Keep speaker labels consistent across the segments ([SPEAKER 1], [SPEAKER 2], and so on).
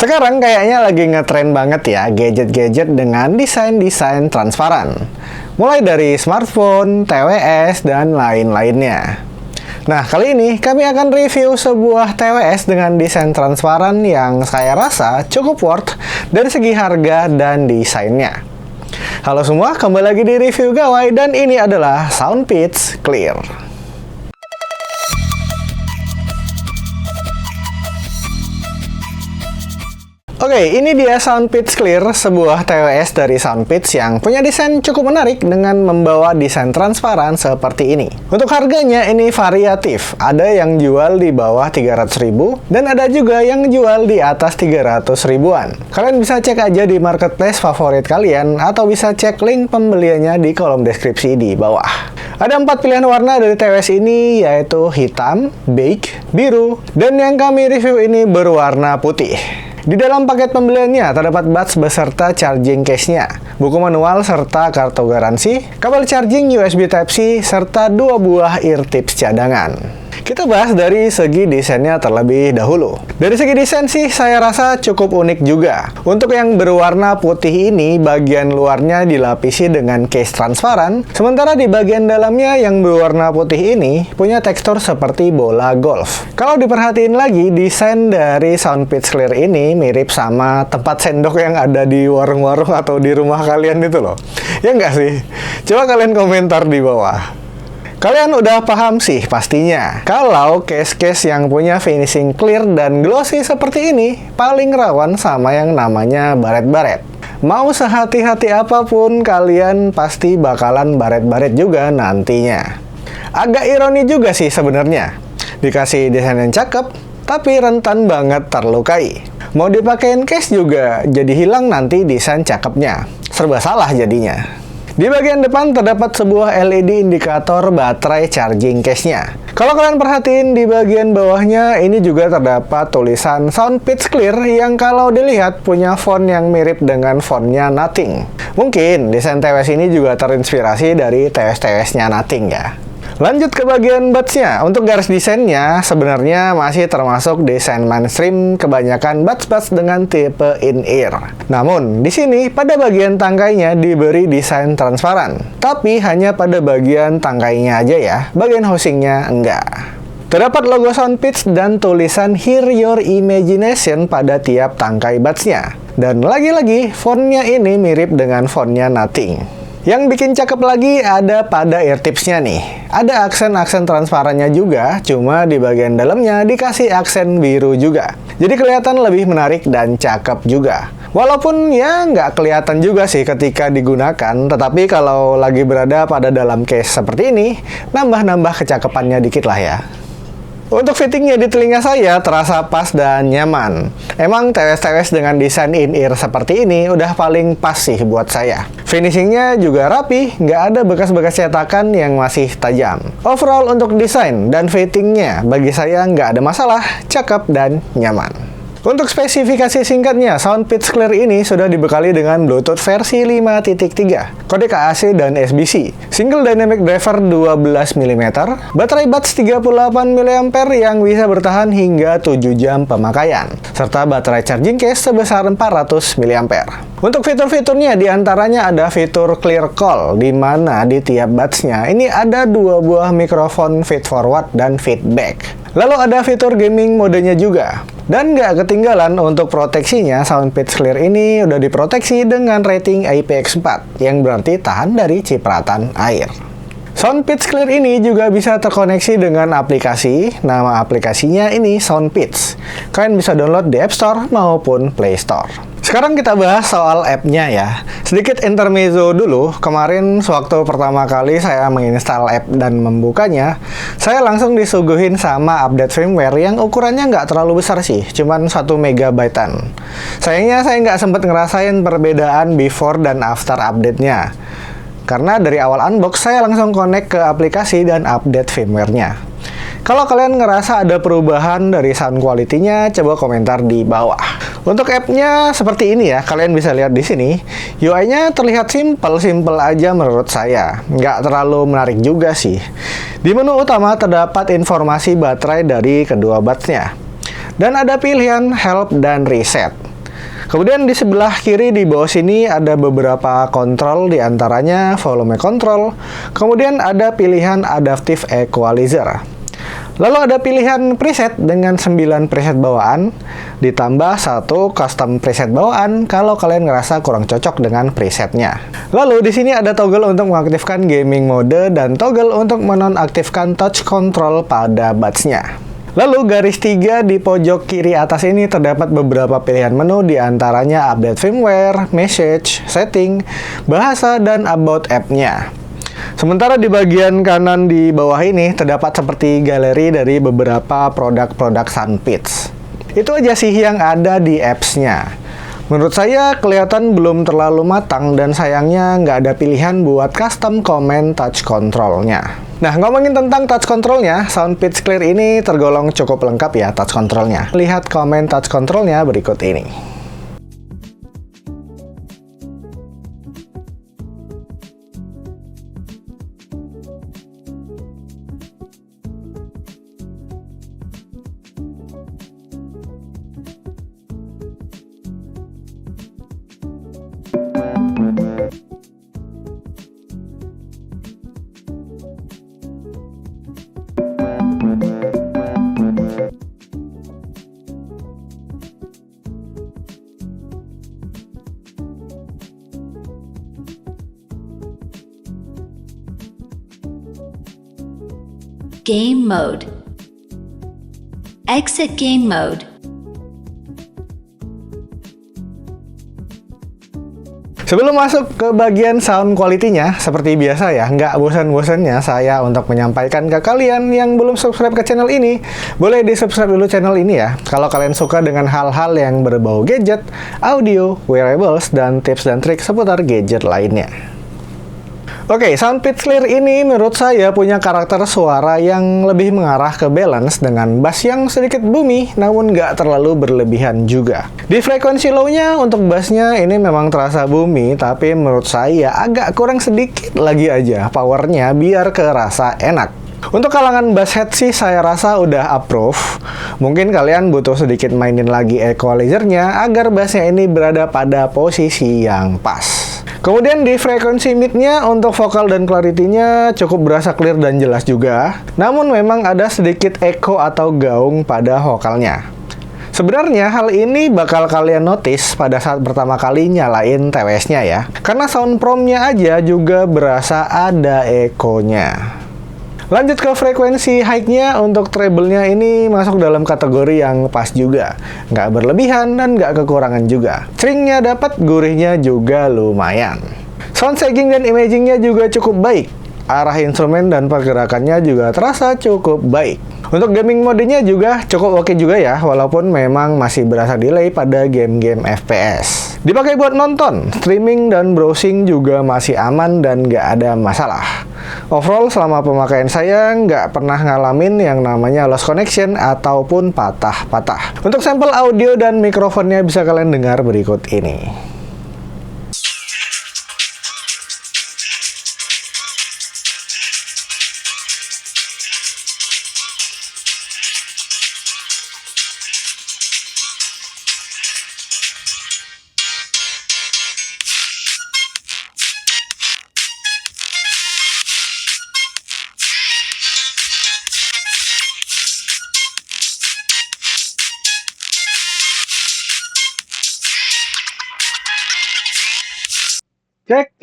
[SPEAKER 1] Sekarang kayaknya lagi ngetren banget ya gadget-gadget dengan desain-desain transparan. Mulai dari smartphone, TWS, dan lain-lainnya. Nah, kali ini kami akan review sebuah TWS dengan desain transparan yang saya rasa cukup worth dari segi harga dan desainnya. Halo semua, kembali lagi di Review Gawai dan ini adalah Soundpeats Clear. Oke, ini dia Soundpeats Clear, sebuah TWS dari Soundpeats yang punya desain cukup menarik dengan membawa desain transparan seperti ini. Untuk harganya ini variatif, ada yang jual di bawah 300.000 dan ada juga yang jual di atas 300 ribuan. Kalian bisa cek aja di marketplace favorit kalian atau bisa cek link pembeliannya di kolom deskripsi di bawah. Ada 4 pilihan warna dari TWS ini, yaitu hitam, beige, biru, dan yang kami review ini berwarna putih. Di dalam paket pembeliannya terdapat buds beserta charging case-nya, buku manual serta kartu garansi, kabel charging USB Type-C, serta 2 buah ear tips cadangan. Kita bahas dari segi desainnya terlebih dahulu. Dari segi desain sih saya rasa cukup unik juga. Untuk yang berwarna putih ini, bagian luarnya dilapisi dengan case transparan, sementara di bagian dalamnya yang berwarna putih ini punya tekstur seperti bola golf. Kalau diperhatiin lagi, desain dari Soundpeats Clear ini mirip sama tempat sendok yang ada di warung-warung atau di rumah kalian itu loh. Ya nggak sih? Coba kalian komentar di bawah. Kalian udah paham sih pastinya, kalau case-case yang punya finishing clear dan glossy seperti ini paling rawan sama yang namanya baret-baret. Mau sehati-hati apapun, kalian pasti bakalan baret-baret juga nantinya. Agak ironi juga sih sebenarnya. Dikasih desain yang cakep, tapi rentan banget terlukai. Mau dipakein case juga, jadi hilang nanti desain cakepnya. Serba salah jadinya. Di bagian depan terdapat sebuah LED indikator baterai charging case-nya. Kalau kalian perhatiin di bagian bawahnya, ini juga terdapat tulisan Soundpeats Clear yang kalau dilihat punya font yang mirip dengan fontnya Nothing. Mungkin desain TWS ini juga terinspirasi dari TWS-TWS-nya Nothing ya. Lanjut ke bagian buds-nya. Untuk garis desainnya sebenarnya masih termasuk desain mainstream, kebanyakan buds dengan tipe in-ear. Namun, di sini pada bagian tangkainya diberi desain transparan. Tapi hanya pada bagian tangkainya aja ya, bagian housingnya enggak. Terdapat logo Soundpeats dan tulisan Hear Your Imagination pada tiap tangkai buds-nya. Dan lagi-lagi, fontnya ini mirip dengan fontnya Nothing. Yang bikin cakep lagi ada pada ear tips-nya nih. Ada aksen-aksen transparannya juga, cuma di bagian dalamnya dikasih aksen biru juga. Jadi kelihatan lebih menarik dan cakep juga. Walaupun ya nggak kelihatan juga sih ketika digunakan, tetapi kalau lagi berada pada dalam case seperti ini, nambah-nambah kecakapannya dikit lah ya. Untuk fittingnya di telinga saya terasa pas dan nyaman. Emang TWS-TWS dengan desain in-ear seperti ini udah paling pas sih buat saya. Finishingnya juga rapi, nggak ada bekas-bekas cetakan yang masih tajam. Overall untuk desain dan fittingnya bagi saya nggak ada masalah, cakep dan nyaman. Untuk spesifikasi singkatnya, Soundpeats Clear ini sudah dibekali dengan Bluetooth versi 5.3, kodek AAC dan SBC, single dynamic driver 12 mm, baterai buds 38 mAh yang bisa bertahan hingga 7 jam pemakaian, serta baterai charging case sebesar 400 mAh. Untuk fitur-fiturnya diantaranya ada fitur Clear Call, di mana di tiap buds-nya ini ada 2 buah mikrofon feed forward dan feedback. Lalu ada fitur gaming modenya juga. Dan nggak ketinggalan untuk proteksinya, Soundpeats Clear ini udah diproteksi dengan rating IPX4, yang berarti tahan dari cipratan air. Soundpeats Clear ini juga bisa terkoneksi dengan aplikasi. Nama aplikasinya ini Soundpeats. Kalian bisa download di App Store maupun Play Store. Sekarang kita bahas soal app-nya ya. Sedikit intermezzo dulu. Kemarin sewaktu pertama kali saya menginstal app dan membukanya, saya langsung disuguhin sama update firmware yang ukurannya nggak terlalu besar sih, cuman 1 MB-an. Sayangnya saya nggak sempat ngerasain perbedaan before dan after update-nya. Karena dari awal unbox, saya langsung connect ke aplikasi dan update firmware-nya. Kalau kalian ngerasa ada perubahan dari sound quality-nya, coba komentar di bawah. Untuk app-nya seperti ini ya, kalian bisa lihat di sini. UI-nya terlihat simple aja menurut saya. Nggak terlalu menarik juga sih. Di menu utama terdapat informasi baterai dari kedua buds-nya. Dan ada pilihan help dan reset. Kemudian di sebelah kiri di bawah sini ada beberapa kontrol, di antaranya volume control. Kemudian ada pilihan adaptive equalizer. Lalu ada pilihan preset dengan 9 preset bawaan, ditambah 1 custom preset bawaan kalau kalian ngerasa kurang cocok dengan presetnya. Lalu di sini ada toggle untuk mengaktifkan gaming mode dan toggle untuk menonaktifkan touch control pada buds-nya. Lalu garis 3 di pojok kiri atas ini terdapat beberapa pilihan menu, di antaranya update firmware, message, setting, bahasa, dan about app-nya. Sementara di bagian kanan di bawah ini terdapat seperti galeri dari beberapa produk-produk Sunpitch. Itu aja sih yang ada di apps-nya. Menurut saya kelihatan belum terlalu matang dan sayangnya nggak ada pilihan buat custom command touch control-nya. Nah, ngomongin tentang touch control-nya, Sunpitch Clear ini tergolong cukup lengkap ya touch control-nya. Lihat command touch control-nya berikut ini.
[SPEAKER 2] Game mode. Exit game mode.
[SPEAKER 1] Sebelum masuk ke bagian sound quality-nya, seperti biasa ya, nggak bosan-bosannya saya untuk menyampaikan ke kalian yang belum subscribe ke channel ini, boleh di-subscribe dulu channel ini ya, kalau kalian suka dengan hal-hal yang berbau gadget, audio, wearables, dan tips dan trik seputar gadget lainnya. Oke, Sunpitch Clear ini menurut saya punya karakter suara yang lebih mengarah ke balance dengan bass yang sedikit boomy, namun nggak terlalu berlebihan juga. Di frekuensi low-nya untuk bassnya ini memang terasa boomy, tapi menurut saya agak kurang sedikit lagi aja powernya biar kerasa enak. Untuk kalangan bass head sih saya rasa udah approve. Mungkin kalian butuh sedikit mainin lagi equalizernya agar bassnya ini berada pada posisi yang pas. Kemudian di frekuensi mid-nya untuk vokal dan clarity-nya cukup berasa clear dan jelas juga. Namun memang ada sedikit echo atau gaung pada vokalnya. Sebenarnya hal ini bakal kalian notice pada saat pertama kali nyalain TWS-nya ya. Karena sound prompt-nya aja juga berasa ada echo-nya. Lanjut ke frekuensi high-nya, untuk treble-nya ini masuk dalam kategori yang pas juga. Nggak berlebihan dan nggak kekurangan juga. String-nya dapat, gurihnya juga lumayan. Sound shading dan imaging-nya juga cukup baik. Arah instrumen dan pergerakannya juga terasa cukup baik. Untuk gaming modenya juga cukup oke juga ya, walaupun memang masih berasa delay pada game-game FPS. Dipakai buat nonton, streaming, dan browsing juga masih aman dan nggak ada masalah. Overall, selama pemakaian saya nggak pernah ngalamin yang namanya lost connection ataupun patah-patah. Untuk sampel audio dan mikrofonnya bisa kalian dengar berikut ini.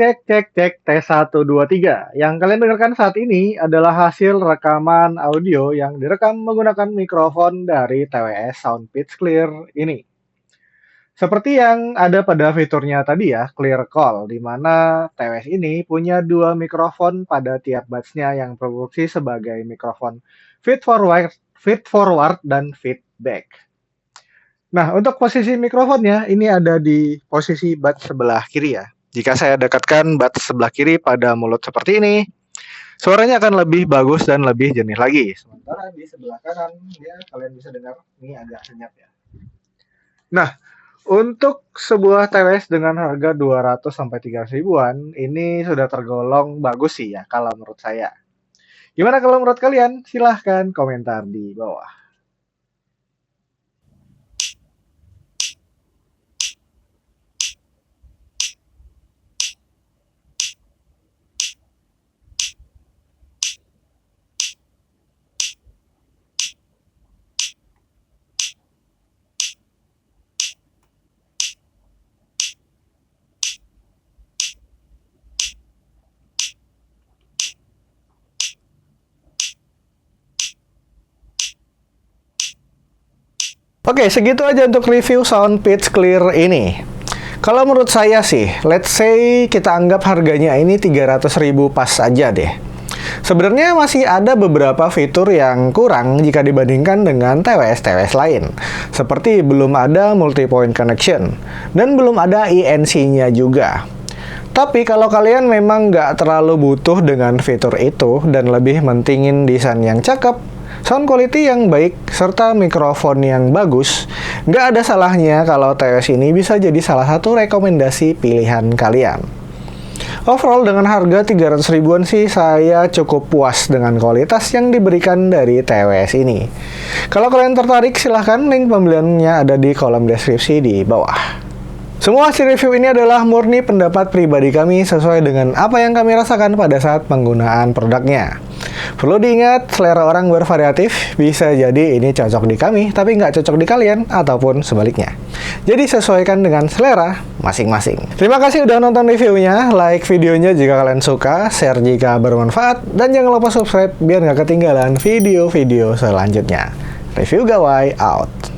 [SPEAKER 1] Cek, tes 1, 2, 3. Yang kalian dengarkan saat ini adalah hasil rekaman audio yang direkam menggunakan mikrofon dari TWS Sunpitch Clear ini. Seperti yang ada pada fiturnya tadi ya, Clear Call, di mana TWS ini punya 2 mikrofon pada tiap buds-nya yang berfungsi sebagai mikrofon feed forward dan feedback. Nah, untuk posisi mikrofonnya ini ada di posisi buds sebelah kiri ya. Jika saya dekatkan buds sebelah kiri pada mulut seperti ini, suaranya akan lebih bagus dan lebih jernih lagi. Sementara di sebelah kanan, ya kalian bisa dengar ini agak senyap ya. Nah, untuk sebuah TWS dengan harga 200-300 ribuan, ini sudah tergolong bagus sih ya kalau menurut saya. Gimana kalau menurut kalian? Silahkan komentar di bawah. Oke, segitu aja untuk review Sound Pitch Clear ini. Kalau menurut saya sih, let's say kita anggap harganya ini 300.000 pas aja deh. Sebenarnya masih ada beberapa fitur yang kurang jika dibandingkan dengan TWS-TWS lain. Seperti belum ada multi-point connection, dan belum ada ENC-nya juga. Tapi kalau kalian memang nggak terlalu butuh dengan fitur itu, dan lebih mentingin desain yang cakep, sound quality yang baik, serta mikrofon yang bagus, nggak ada salahnya kalau TWS ini bisa jadi salah satu rekomendasi pilihan kalian. Overall dengan harga 300 ribuan sih saya cukup puas dengan kualitas yang diberikan dari TWS ini. Kalau kalian tertarik silahkan link pembeliannya ada di kolom deskripsi di bawah. Semua hasil review ini adalah murni pendapat pribadi kami sesuai dengan apa yang kami rasakan pada saat penggunaan produknya. Perlu diingat, selera orang bervariatif, bisa jadi ini cocok di kami, tapi nggak cocok di kalian, ataupun sebaliknya. Jadi sesuaikan dengan selera masing-masing. Terima kasih udah nonton reviewnya, like videonya jika kalian suka, share jika bermanfaat, dan jangan lupa subscribe biar nggak ketinggalan video-video selanjutnya. Review Gawai out!